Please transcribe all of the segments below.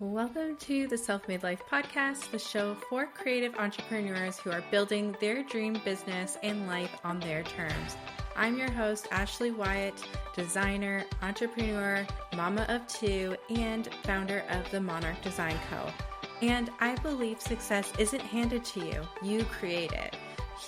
Welcome to the Self-Made Life Podcast, the show for creative entrepreneurs who are building their dream business and life on their terms. I'm your host, Ashley Wyatt, designer, entrepreneur, mama of two, and founder of the Monarch Design Co. And I believe success isn't handed to you, you create it.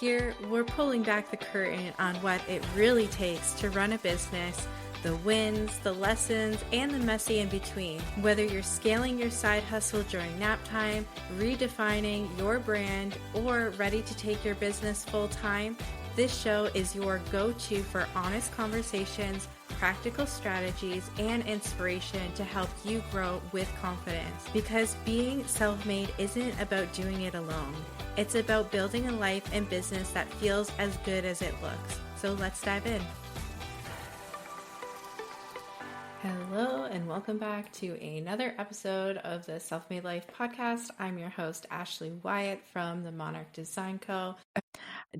Here, we're pulling back the curtain on what it really takes to run a business, the wins, the lessons, and the messy in between. Whether you're scaling your side hustle during nap time, redefining your brand, or ready to take your business full time, this show is your go-to for honest conversations, practical strategies, and inspiration to help you grow with confidence. Because being self-made isn't about doing it alone. It's about building a life and business that feels as good as it looks. So let's dive in. Hello and welcome back to another episode of the Self-Made Life Podcast. I'm your host, Ashley Wyatt from the Monarch Design Co.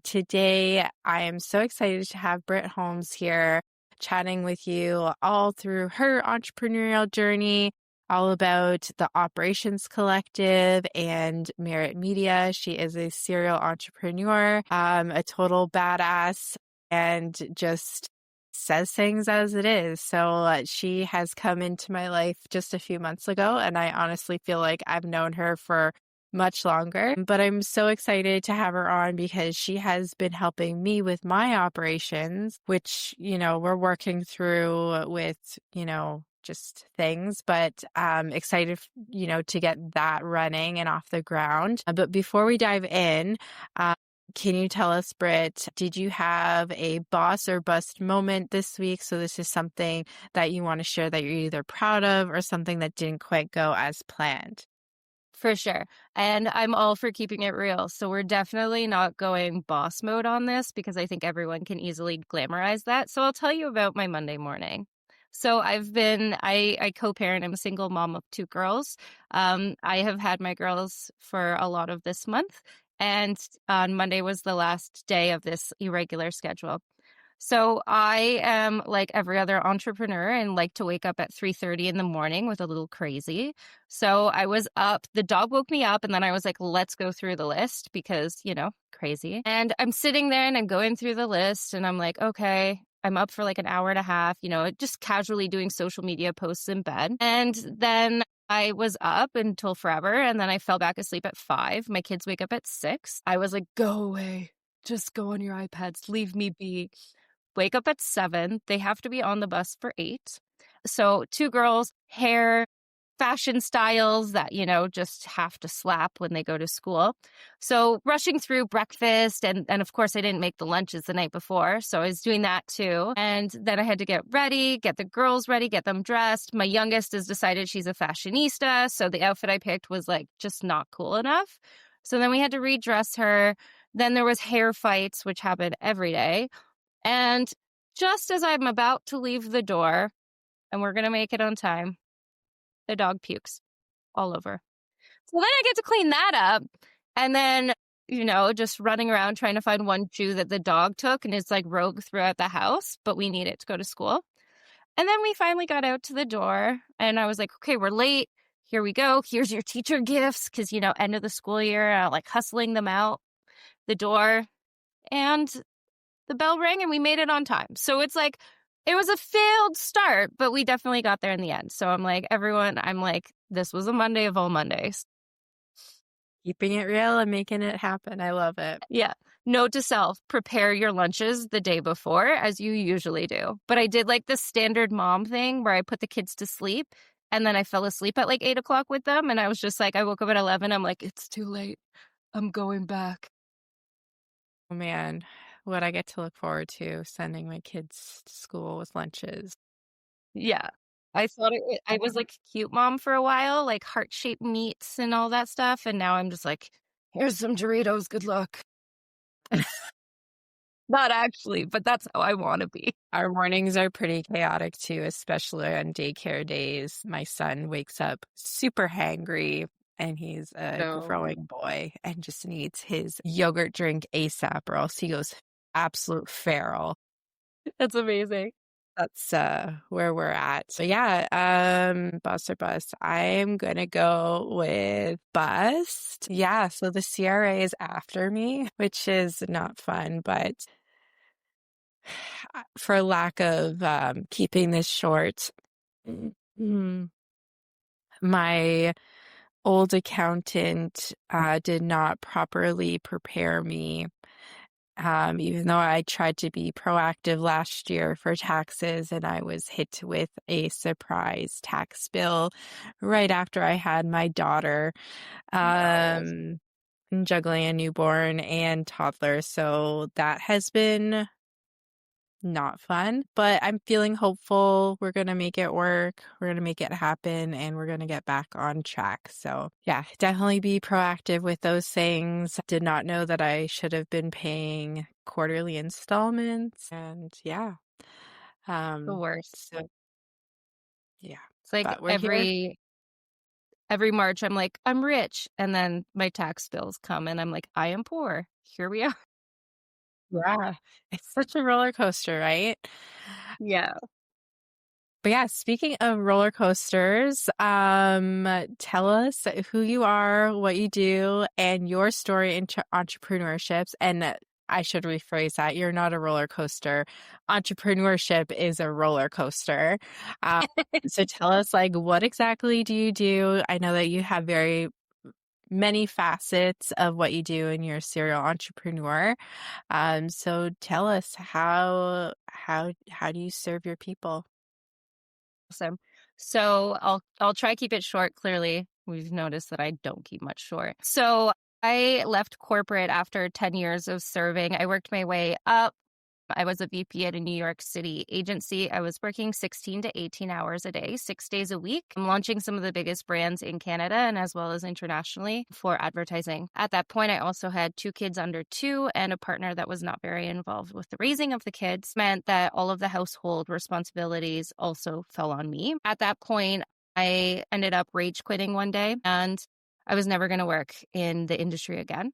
Today, I am so excited to have Britt Holmes here chatting with you all through her entrepreneurial journey, all about the Operations Collective and Merit Media. She is a serial entrepreneur, a total badass, and just says things as it is. So she has come into my life just a few months ago, and I honestly feel like I've known her for much longer. But I'm so excited to have her on because she has been helping me with my operations, which, we're working through with, just things, but excited, to get that running and off the ground. But before we dive in, can you tell us, Britt, did you have a boss or bust moment this week? So this is something that you want to share that you're either proud of or something that didn't quite go as planned. For sure. And I'm all for keeping it real. So we're definitely not going boss mode on this because I think everyone can easily glamorize that. So I'll tell you about my Monday morning. So I co-parent. I'm a single mom of two girls. I have had my girls for a lot of this month. And on Monday was the last day of this irregular schedule. So I am like every other entrepreneur and like to wake up at 3:30 in the morning with a little crazy. So I was up, the dog woke me up, and then I was like, let's go through the list because, crazy. And I'm sitting there and I'm going through the list and I'm like, okay, I'm up for like an hour and a half, just casually doing social media posts in bed. And then I was up until forever, and then I fell back asleep at 5. My kids wake up at 6. I was like, go away. Just go on your iPads. Leave me be. Wake up at 7. They have to be on the bus for 8. So 2 girls, hair, fashion styles that, just have to slap when they go to school. So rushing through breakfast and of course I didn't make the lunches the night before. So I was doing that too. And then I had to get ready, get the girls ready, get them dressed. My youngest has decided she's a fashionista. So the outfit I picked was like just not cool enough. So then we had to redress her. Then there was hair fights, which happen every day. And just as I'm about to leave the door, and we're going to make it on time, the dog pukes all over. So then I get to clean that up. And then, just running around trying to find one shoe that the dog took and it's like rogue throughout the house, but we need it to go to school. And then we finally got out to the door and I was like, okay, we're late. Here we go. Here's your teacher gifts. Cause, end of the school year, like hustling them out the door. And the bell rang and we made it on time. So it's like, it was a failed start, but we definitely got there in the end. So I'm like, this was a Monday of all Mondays. Keeping it real and making it happen. I love it. Yeah. Note to self, prepare your lunches the day before as you usually do. But I did like the standard mom thing where I put the kids to sleep and then I fell asleep at like 8 o'clock with them. And I was just like, I woke up at 11. I'm like, it's too late. I'm going back. Oh man, what I get to look forward to sending my kids to school with lunches. Yeah. I thought I was like a cute mom for a while, like heart-shaped meats and all that stuff. And now I'm just like, here's some Doritos. Good luck. Not actually, but that's how I want to be. Our mornings are pretty chaotic too, especially on daycare days. My son wakes up super hangry and he's a growing boy and just needs his yogurt drink ASAP or else he goes absolute feral. That's amazing. That's where we're at. So yeah, bust or bust. I'm gonna go with bust. Yeah, so the CRA is after me, which is not fun, but for lack of keeping this short, mm, my old accountant did not properly prepare me. Even though I tried to be proactive last year for taxes, and I was hit with a surprise tax bill right after I had my daughter, No. juggling a newborn and toddler. So that has been not fun, but I'm feeling hopeful. We're going to make it work. We're going to make it happen and we're going to get back on track. So, yeah, definitely be proactive with those things. Did not know that I should have been paying quarterly installments. And yeah. The worst. So yeah, It's like but we're here. every March I'm like, I'm rich. And then my tax bills come and I'm like, I am poor. Here we are. Yeah. It's such a roller coaster, right? Yeah. But yeah, speaking of roller coasters, tell us who you are, what you do, and your story into entrepreneurships. And I should rephrase that. You're not a roller coaster. Entrepreneurship is a roller coaster. Um, so tell us, like, what exactly do you do? I know that you have very many facets of what you do and you're a serial entrepreneur. So tell us how do you serve your people? Awesome. So I'll try keep it short. Clearly, we've noticed that I don't keep much short. So I left corporate after 10 years of serving. I worked my way up. I was a VP at a New York City agency. I was working 16 to 18 hours a day, 6 days a week. I'm launching some of the biggest brands in Canada and as well as internationally for advertising. At that point, I also had 2 kids under 2 and a partner that was not very involved with the raising of the kids, meant that all of the household responsibilities also fell on me. At that point, I ended up rage quitting one day and I was never going to work in the industry again.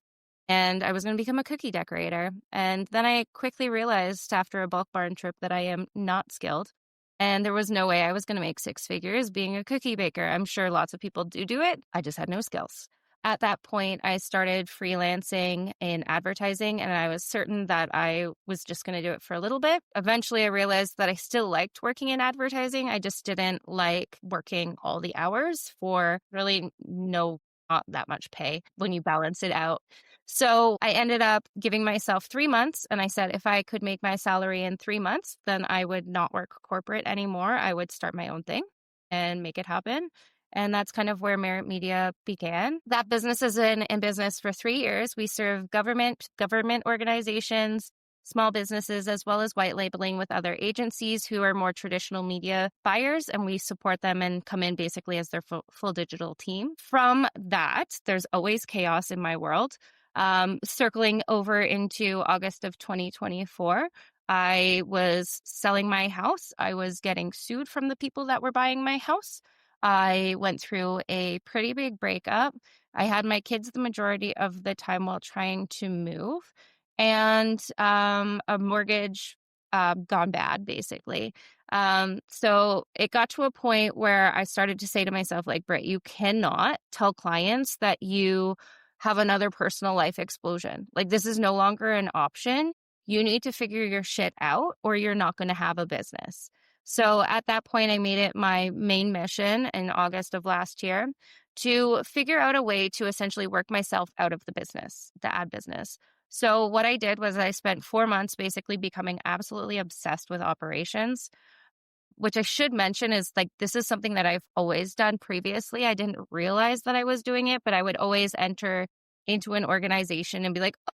And I was going to become a cookie decorator. And then I quickly realized after a bulk barn trip that I am not skilled. And there was no way I was going to make 6 figures being a cookie baker. I'm sure lots of people do it. I just had no skills. At that point, I started freelancing in advertising, and I was certain that I was just going to do it for a little bit. Eventually, I realized that I still liked working in advertising. I just didn't like working all the hours for really not that much pay when you balance it out. So I ended up giving myself 3 months, and I said if I could make my salary in 3 months, then I would not work corporate anymore. I would start my own thing and make it happen. And that's kind of where Merit Media began. That business is in business for 3 years. We serve government organizations, small businesses, as well as white labeling with other agencies who are more traditional media buyers, and we support them and come in basically as their full digital team. From that, there's always chaos in my world. Circling over into August of 2024, I was selling my house. I was getting sued from the people that were buying my house. I went through a pretty big breakup. I had my kids the majority of the time while trying to move, and a mortgage gone bad, basically. So it got to a point where I started to say to myself, like, Britt, you cannot tell clients that you have another personal life explosion. Like, this is no longer an option. You need to figure your shit out or you're not going to have a business. So at that point, I made it my main mission in August of last year to figure out a way to essentially work myself out of the business, the ad business. So what I did was I spent 4 months basically becoming absolutely obsessed with operations, which I should mention is like, this is something that I've always done previously. I didn't realize that I was doing it, but I would always enter into an organization and be like, oh,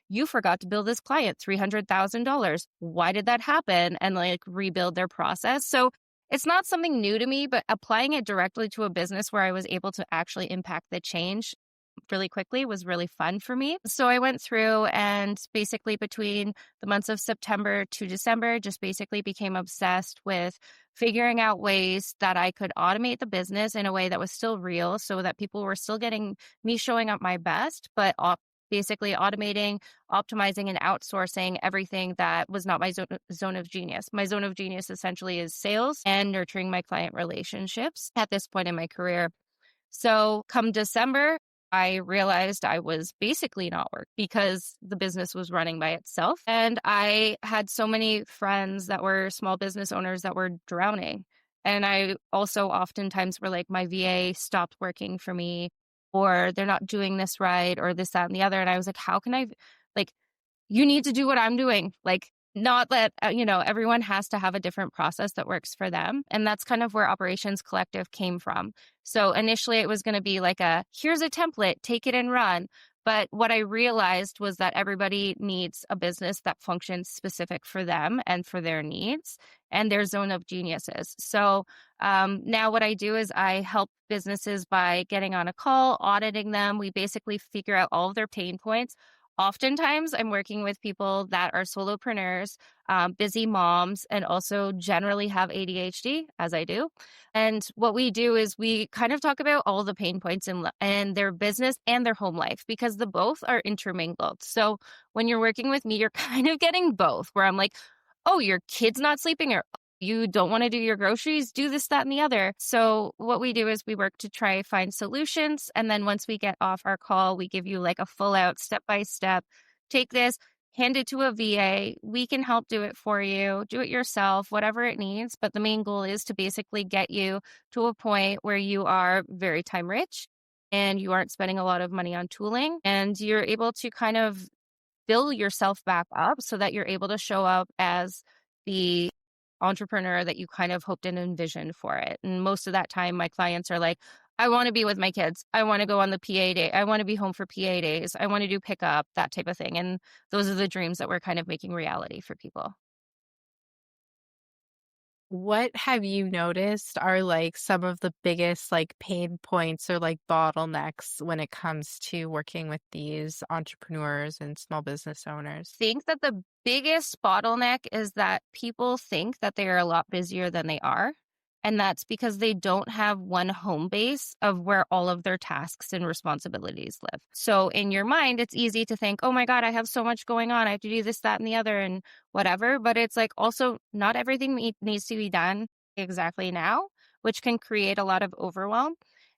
you forgot to bill this client $300,000. Why did that happen? And like rebuild their process. So it's not something new to me, but applying it directly to a business where I was able to actually impact the change really quickly was really fun for me. So I went through and basically between the months of September to December, just basically became obsessed with figuring out ways that I could automate the business in a way that was still real so that people were still getting me showing up my best, but basically automating, optimizing, and outsourcing everything that was not my zone of genius. My zone of genius essentially is sales and nurturing my client relationships at this point in my career. So come December, I realized I was basically not work because the business was running by itself. And I had so many friends that were small business owners that were drowning. And I also oftentimes were like, my VA stopped working for me, or they're not doing this right, or this, that, and the other. And I was like, how can I, like, you need to do what I'm doing. Like, not that, everyone has to have a different process that works for them. And that's kind of where Operations Collective came from. So initially it was going to be like here's a template, take it and run. But what I realized was that everybody needs a business that functions specific for them and for their needs and their zone of geniuses. So now what I do is I help businesses by getting on a call, auditing them. We basically figure out all of their pain points. Oftentimes, I'm working with people that are solopreneurs, busy moms, and also generally have ADHD, as I do. And what we do is we kind of talk about all the pain points in their business and their home life because the both are intermingled. So when you're working with me, you're kind of getting both, where I'm like, oh, your kid's not sleeping, or you don't want to do your groceries, do this, that, and the other. So what we do is we work to try find solutions. And then once we get off our call, we give you like a full out step-by-step, take this, hand it to a VA. We can help do it for you, do it yourself, whatever it needs. But the main goal is to basically get you to a point where you are very time rich and you aren't spending a lot of money on tooling and you're able to kind of build yourself back up so that you're able to show up as the entrepreneur that you kind of hoped and envisioned for it. And most of that time, my clients are like, I want to be with my kids. I want to go on the PA day. I want to be home for PA days. I want to do pickup, that type of thing. And those are the dreams that we're kind of making reality for people. What have you noticed are like some of the biggest like pain points or like bottlenecks when it comes to working with these entrepreneurs and small business owners? Think that the biggest bottleneck is that people think that they are a lot busier than they are. And that's because they don't have one home base of where all of their tasks and responsibilities live. So in your mind, it's easy to think, oh my God, I have so much going on. I have to do this, that, and the other, and whatever. But it's like also not everything needs to be done exactly now, which can create a lot of overwhelm.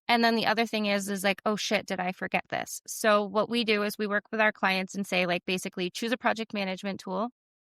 And then the other thing is like, oh shit, did I forget this? So what we do is we work with our clients and say, like, basically choose a project management tool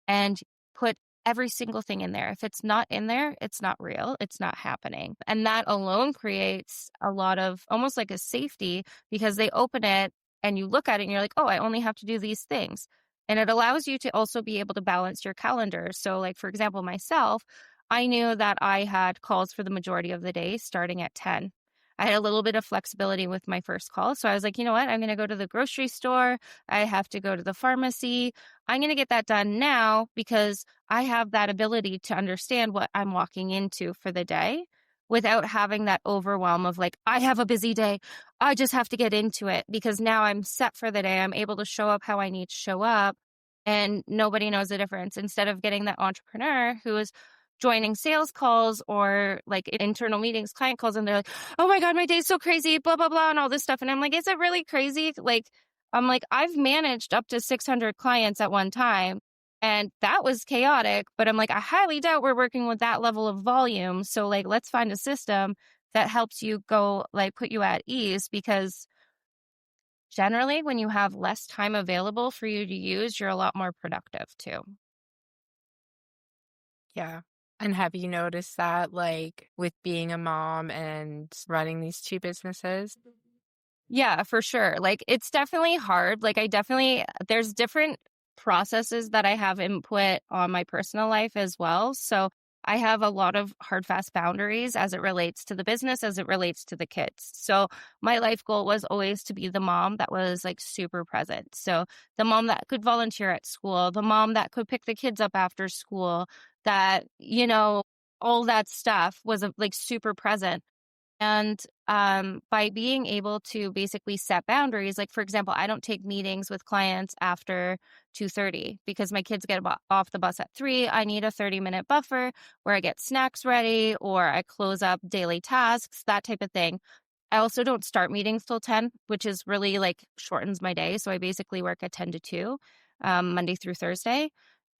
and put every single thing in there. If it's not in there, it's not real. It's not happening. And that alone creates a lot of almost like a safety because they open it and you look at it and you're like, oh, I only have to do these things. And it allows you to also be able to balance your calendar. So like, for example, myself, I knew that I had calls for the majority of the day starting at 10. I had a little bit of flexibility with my first call. So I was like, you know what? I'm going to go to the grocery store. I have to go to the pharmacy. I'm going to get that done now because I have that ability to understand what I'm walking into for the day without having that overwhelm of like, I have a busy day. I just have to get into it because now I'm set for the day. I'm able to show up how I need to show up and nobody knows the difference instead of getting that entrepreneur who is joining sales calls or like internal meetings, client calls, and they're like, oh my God, my day's so crazy, blah, blah, blah, and all this stuff. And I'm like, is it really crazy? Like, I'm like, I've managed up to 600 clients at one time and that was chaotic, but I'm like, I highly doubt we're working with that level of volume. So like, let's find a system that helps you go like put you at ease because generally when you have less time available for you to use, you're a lot more productive too. Yeah. And have you noticed that like with being a mom and running these two businesses? Yeah, for sure. Like it's definitely hard. Like there's different processes that I have input on my personal life as well. So I have a lot of hard, fast boundaries as it relates to the business, as it relates to the kids. So my life goal was always to be the mom that was like super present. So the mom that could volunteer at school, the mom that could pick the kids up after school, that, all that stuff was like super present. And by being able to basically set boundaries, like for example, I don't take meetings with clients after 2:30 because my kids get off the bus at 3. I need a 30-minute buffer where I get snacks ready or I close up daily tasks, that type of thing. I also don't start meetings till 10, which is really like shortens my day. So I basically work at 10 to 2, Monday through Thursday.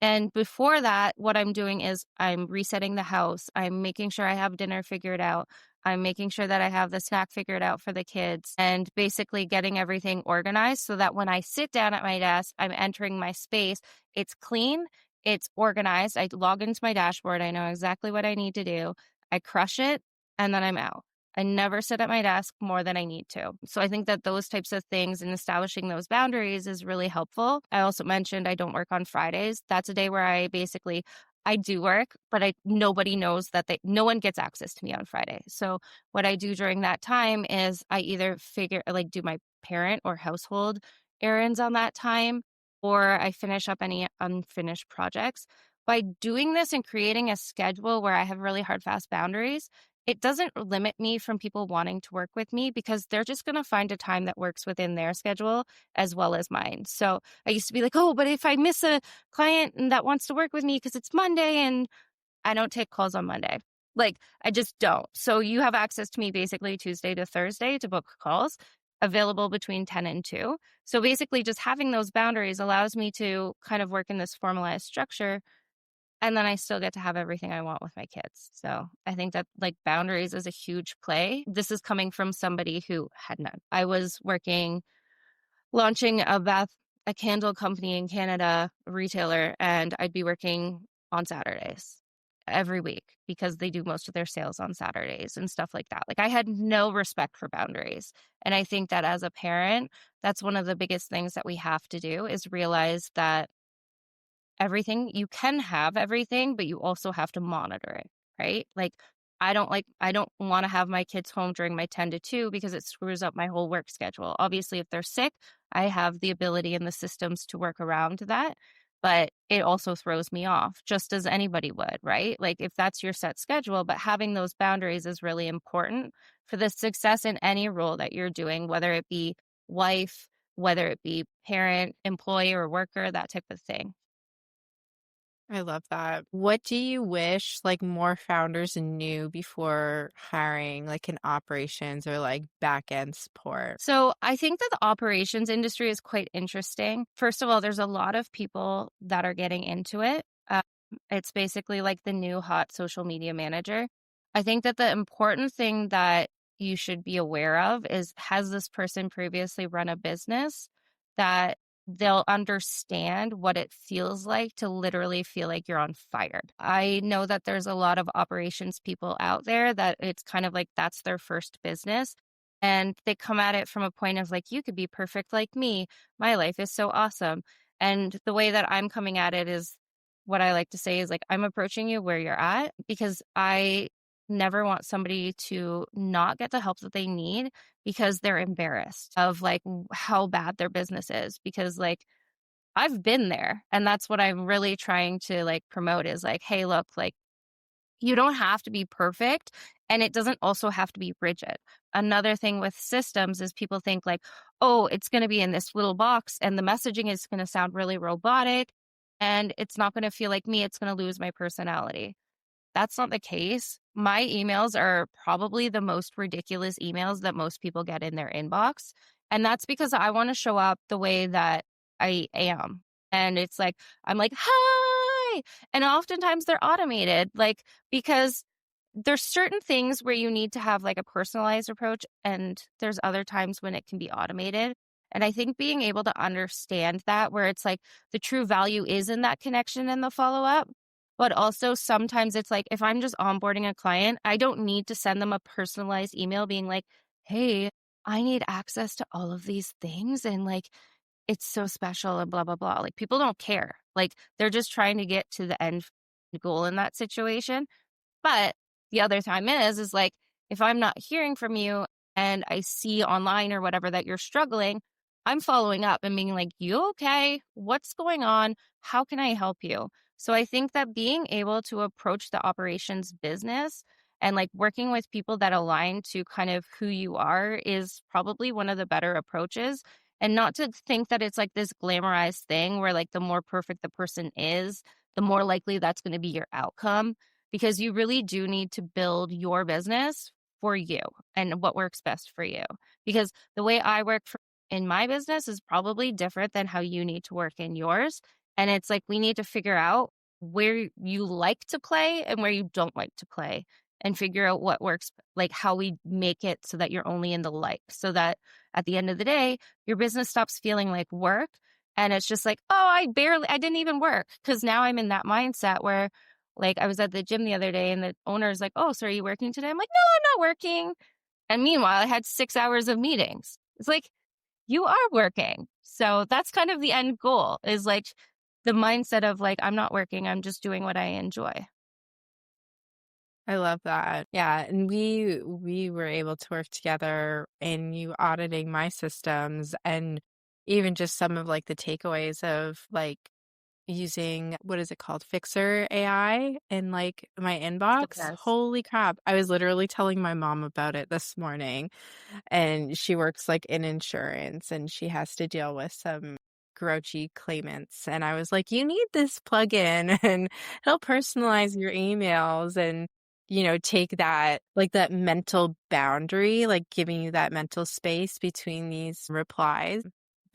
And before that, what I'm doing is I'm resetting the house. I'm making sure I have dinner figured out. I'm making sure that I have the snack figured out for the kids and basically getting everything organized so that when I sit down at my desk, I'm entering my space. It's clean, it's organized. I log into my dashboard. I know exactly what I need to do. I crush it, and then I'm out. I never sit at my desk more than I need to. So I think that those types of things and establishing those boundaries is really helpful. I also mentioned I don't work on Fridays. That's a day where I do work, but nobody knows that no one gets access to me on Friday. So what I do during that time is I either do my parent or household errands on that time, or I finish up any unfinished projects. By doing this and creating a schedule where I have really hard, fast boundaries, it doesn't limit me from people wanting to work with me because they're just going to find a time that works within their schedule as well as mine. So I used to be like, oh, but if I miss a client and that wants to work with me because it's Monday, and I don't take calls on Monday. Like, I just don't. So you have access to me basically Tuesday to Thursday to book calls, available between 10 and 2. So basically just having those boundaries allows me to kind of work in this formalized structure, and then I still get to have everything I want with my kids. So I think that like boundaries is a huge play. This is coming from somebody who had none. I was launching a candle company in Canada, a retailer, and I'd be working on Saturdays every week because they do most of their sales on Saturdays and stuff like that. Like, I had no respect for boundaries. And I think that as a parent, that's one of the biggest things that we have to do is realize that you can have everything, but you also have to monitor it, right? Like, I don't want to have my kids home during my 10 to 2 because it screws up my whole work schedule. Obviously, if they're sick, I have the ability and the systems to work around that, but it also throws me off just as anybody would, right? Like, if that's your set schedule, but having those boundaries is really important for the success in any role that you're doing, whether it be wife, whether it be parent, employee, or worker, that type of thing. I love that. What do you wish like more founders knew before hiring like in operations or like back end support? So I think that the operations industry is quite interesting. First of all, there's a lot of people that are getting into it. It's basically like the new hot social media manager. I think that the important thing that you should be aware of is, has this person previously run a business that they'll understand what it feels like to literally feel like you're on fire. I know that there's a lot of operations people out there that it's kind of like that's their first business. And they come at it from a point of like, you could be perfect like me. My life is so awesome. And the way that I'm coming at it is, what I like to say is like, I'm approaching you where you're at because I never want somebody to not get the help that they need because they're embarrassed of like how bad their business is. Because like, I've been there, and that's what I'm really trying to like promote is like, hey, look, like, you don't have to be perfect, and it doesn't also have to be rigid. Another thing with systems is people think like, oh, it's going to be in this little box and the messaging is going to sound really robotic and it's not going to feel like me. It's going to lose my personality. That's not the case. My emails are probably the most ridiculous emails that most people get in their inbox. And that's because I want to show up the way that I am. And it's like, I'm like, hi. And oftentimes they're automated, like, because there's certain things where you need to have like a personalized approach, and there's other times when it can be automated. And I think being able to understand that, where it's like the true value is in that connection and the follow up. But also sometimes it's like, if I'm just onboarding a client, I don't need to send them a personalized email being like, hey, I need access to all of these things. And like, it's so special and blah, blah, blah. Like, people don't care. Like, they're just trying to get to the end goal in that situation. But the other time is like, if I'm not hearing from you and I see online or whatever that you're struggling, I'm following up and being like, you okay? What's going on? How can I help you? So I think that being able to approach the operations business and like working with people that align to kind of who you are is probably one of the better approaches. And not to think that it's like this glamorized thing where like the more perfect the person is, the more likely that's going to be your outcome, because you really do need to build your business for you and what works best for you. Because the way I work in my business is probably different than how you need to work in yours. And it's like we need to figure out where you like to play and where you don't like to play and figure out what works, like how we make it so that you're only in the like, so that at the end of the day, your business stops feeling like work. And it's just like, oh, I didn't even work. Cause now I'm in that mindset where like I was at the gym the other day and the owner's like, oh, so are you working today? I'm like, no, I'm not working. And meanwhile, I had 6 hours of meetings. It's like, you are working. So that's kind of the end goal, is like the mindset of like, I'm not working. I'm just doing what I enjoy. I love that. Yeah, and we were able to work together in you auditing my systems, and even just some of like the takeaways of like using, what is it called? Fixer AI in like my The inbox. best. Holy crap. I was literally telling my mom about it this morning, and she works like in insurance and she has to deal with some grouchy claimants. And I was like, you need this plugin and it'll personalize your emails and, take that, like that mental boundary, like giving you that mental space between these replies.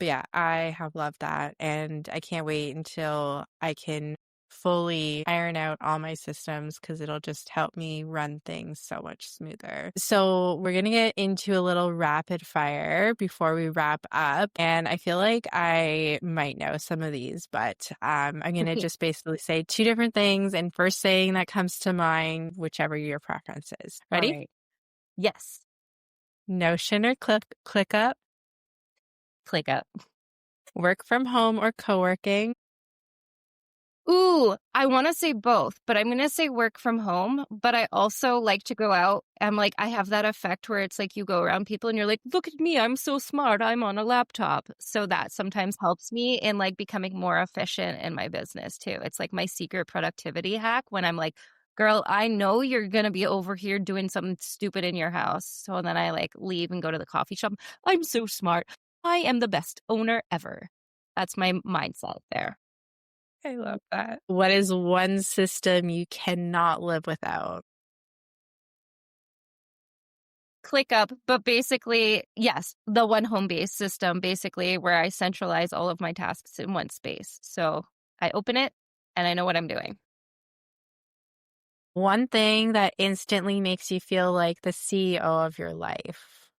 But yeah, I have loved that. And I can't wait until I can fully iron out all my systems because it'll just help me run things so much smoother. So we're going to get into a little rapid fire before we wrap up. And I feel like I might know some of these, but I'm going to just basically say two different things. And first thing that comes to mind, whichever your preference is. All Ready? right. Yes. Notion or ClickUp, ClickUp. work from home or co-working, Ooh, I want to say both, but I'm going to say work from home. But I also like to go out. I'm like, I have that effect where it's like you go around people and you're like, look at me, I'm so smart, I'm on a laptop. So that sometimes helps me in like becoming more efficient in my business too. It's like my secret productivity hack when I'm like, girl, I know you're going to be over here doing something stupid in your house. So then I like leave and go to the coffee shop. I'm so smart. I am the best owner ever. That's my mindset there. I love that. What is one system you cannot live without? ClickUp, but basically, yes, the one home-based system, basically where I centralize all of my tasks in one space. So I open it and I know what I'm doing. One thing that instantly makes you feel like the CEO of your life.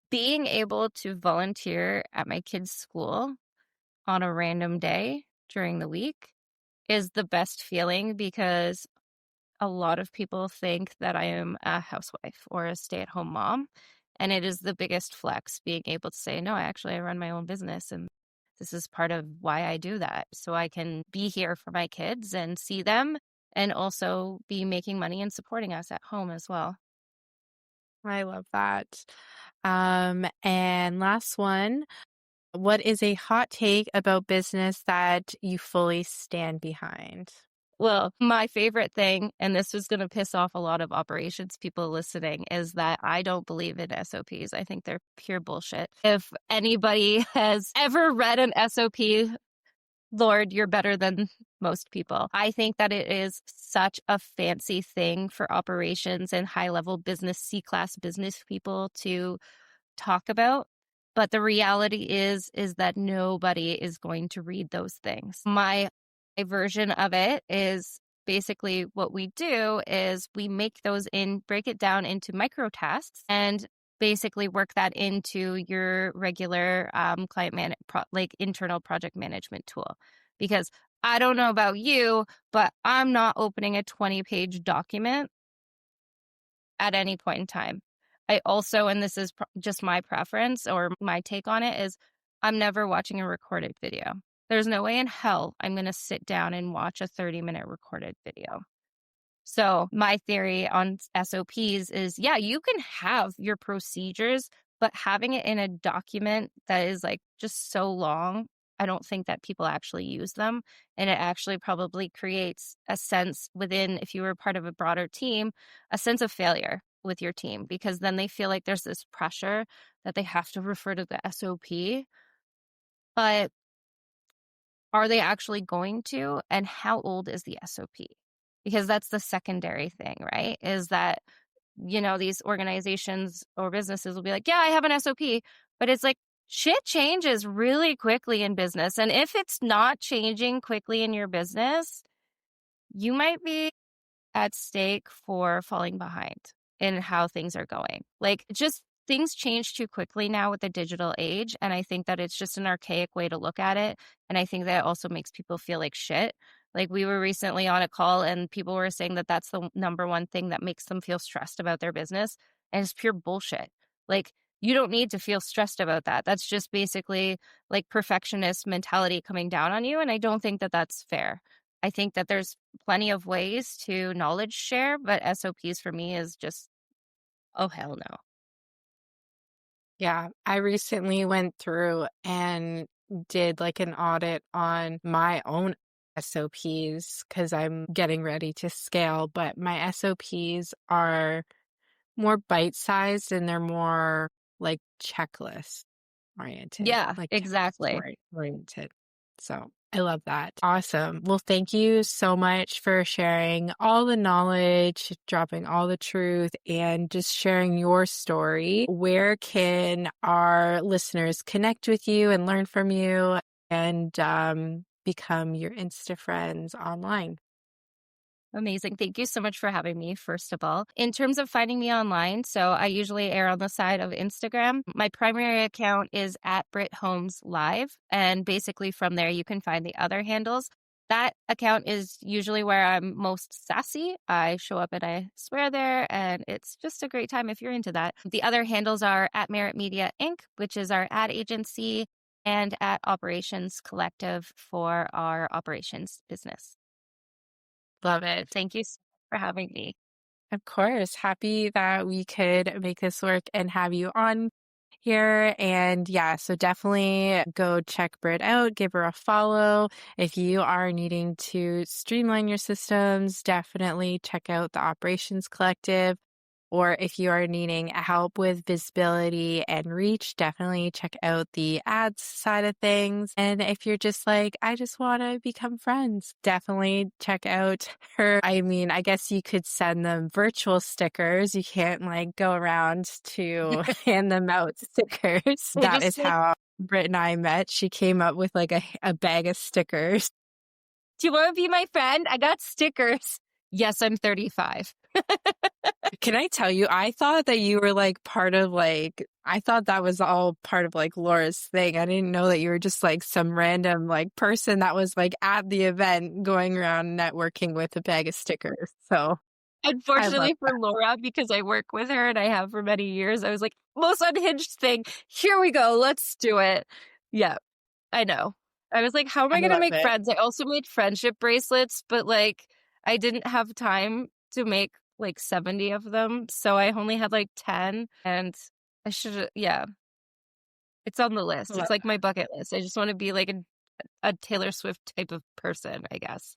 Being able to volunteer at my kids' school on a random day during the week is the best feeling, because a lot of people think that I am a housewife or a stay-at-home mom. And it is the biggest flex being able to say, no, I run my own business. And this is part of why I do that. So I can be here for my kids and see them and also be making money and supporting us at home as well. I love that. And last one, what is a hot take about business that you fully stand behind? Well, my favorite thing, and this is going to piss off a lot of operations people listening, is that I don't believe in SOPs. I think they're pure bullshit. If anybody has ever read an SOP, Lord, you're better than most people. I think that it is such a fancy thing for operations and high level business, C-class business people to talk about. But the reality is that nobody is going to read those things. My version of it is basically what we do is we break it down into micro tasks and basically work that into your regular like internal project management tool. Because I don't know about you, but I'm not opening a 20-page document at any point in time. I also, and this is just my preference or my take on it, is I'm never watching a recorded video. There's no way in hell I'm going to sit down and watch a 30-minute recorded video. So my theory on SOPs is, yeah, you can have your procedures, but having it in a document that is like just so long, I don't think that people actually use them. And it actually probably creates a sense within, if you were part of a broader team, a sense of failure with your team, because then they feel like there's this pressure that they have to refer to the SOP. But are they actually going to? And how old is the SOP? because that's the secondary thing, right? Is that, these organizations or businesses will be like, yeah, I have an SOP, but it's like shit changes really quickly in business. And if it's not changing quickly in your business, you might be at stake for falling behind in how things are going. Like, just things change too quickly now with the digital age. And I think that it's just an archaic way to look at it. And I think that also makes people feel like shit. Like, we were recently on a call and people were saying that that's the number one thing that makes them feel stressed about their business. And it's pure bullshit. Like, you don't need to feel stressed about that. That's just basically like perfectionist mentality coming down on you. And I don't think that that's fair. I think that there's plenty of ways to knowledge share, but SOPs for me is just, oh, hell no. Yeah, I recently went through and did like an audit on my own SOPs because I'm getting ready to scale, but my SOPs are more bite-sized and they're more like checklist oriented, Yeah, like task exactly. oriented. So I love that. Awesome. Well, thank you so much for sharing all the knowledge, dropping all the truth, and just sharing your story. Where can our listeners connect with you and learn from you and become your Insta friends online? Amazing. Thank you so much for having me, first of all. In terms of finding me online, so I usually err on the side of Instagram. My primary account is at Britt Holmes Live. And basically from there, you can find the other handles. That account is usually where I'm most sassy. I show up and I swear there, and it's just a great time if you're into that. The other handles are at Merit Media Inc., which is our ad agency, and at Operations Collective for our operations business. Love it. Thank you so much for having me. Of course. Happy that we could make this work and have you on here. And yeah, so definitely go check Britt out, give her a follow. If you are needing to streamline your systems, definitely check out the Operations Collective. Or if you are needing help with visibility and reach, definitely check out the ads side of things. And if you're just like, I just want to become friends, definitely check out her. I mean, I guess you could send them virtual stickers. You can't like go around to hand them out stickers. I That is just like, how Britt and I met. She came up with like a bag of stickers. do you want to be my friend? I got stickers. Yes, I'm 35. Can I tell you, I thought that you were like part of like, I thought that was all part of like Laura's thing. I didn't know that you were just like some random like person that was like at the event going around networking with a bag of stickers. So I love Unfortunately for Laura, because I work with her and I have for many years, I was like, most unhinged thing. Here we go. Let's do it. Yeah, I know. I was like, how am I I going to love make it. friends? I also made friendship bracelets, but like, I didn't have time to make like 70 of them. So I only had like 10, and I should, yeah, it's on the I list. love It's like my bucket list. I just want to be like a Taylor Swift type of person, I guess.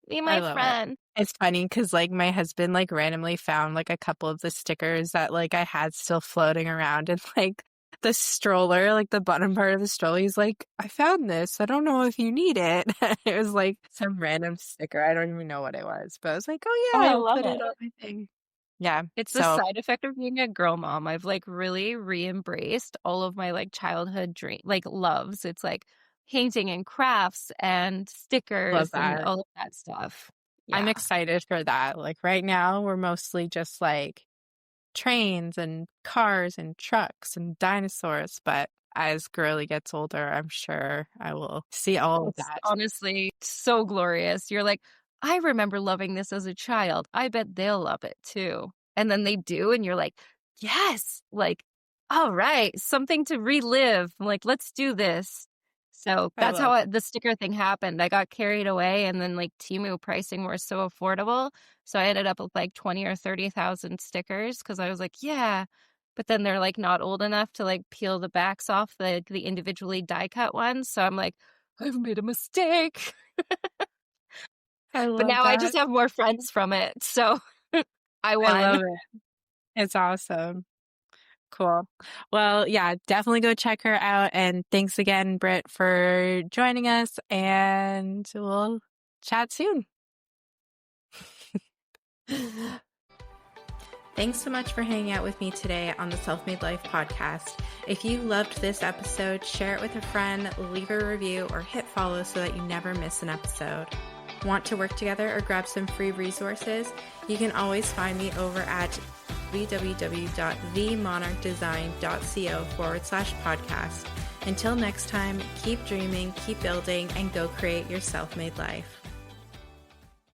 Be I my love it. friend. It's funny because like my husband like randomly found like a couple of the stickers that like I had still floating around in like the stroller, like the bottom part of the stroller. He's like, I found this. I don't know if you need it. It was like some random sticker. I don't even know what it was, but I was like, oh Oh, yeah, I I'll love put it. it on my thing. Yeah. It's the So side effect of being a girl mom. I've like really re-embraced all of my like childhood dream like loves. It's like painting and crafts and love stickers and that. all of that stuff. I'm Yeah. excited for that. Like right now, we're mostly just like trains and cars and trucks and dinosaurs. But as Girly gets older, I'm sure I will see all of It's that. honestly so glorious. You're like, I remember loving this as a child. I bet they'll love it too. And then they do, and you're like, yes, like, all right, something to relive. Like, let's do this. So I that's love how it. the sticker thing happened. I got carried away, and then like Temu pricing was so affordable. So I ended up with like 20 or 30,000 stickers because I was like, yeah. But then they're like not old enough to like peel the backs off the individually die cut ones. So I'm like, I've made a mistake. I But love now I that. just have more friends from it. So I I won. love it. It's awesome. Cool. Well, yeah, definitely go check her out. And thanks again, Britt, for joining us. And we'll chat soon. Thanks so much for hanging out with me today on the Self-Made Life podcast. If you loved this episode, share it with a friend, leave a review, or hit follow so that you never miss an episode. Want to work together or grab some free resources? You can always find me over at www.themonarchdesign.co/podcast. Until next time, keep dreaming, keep building, and go create your self-made life.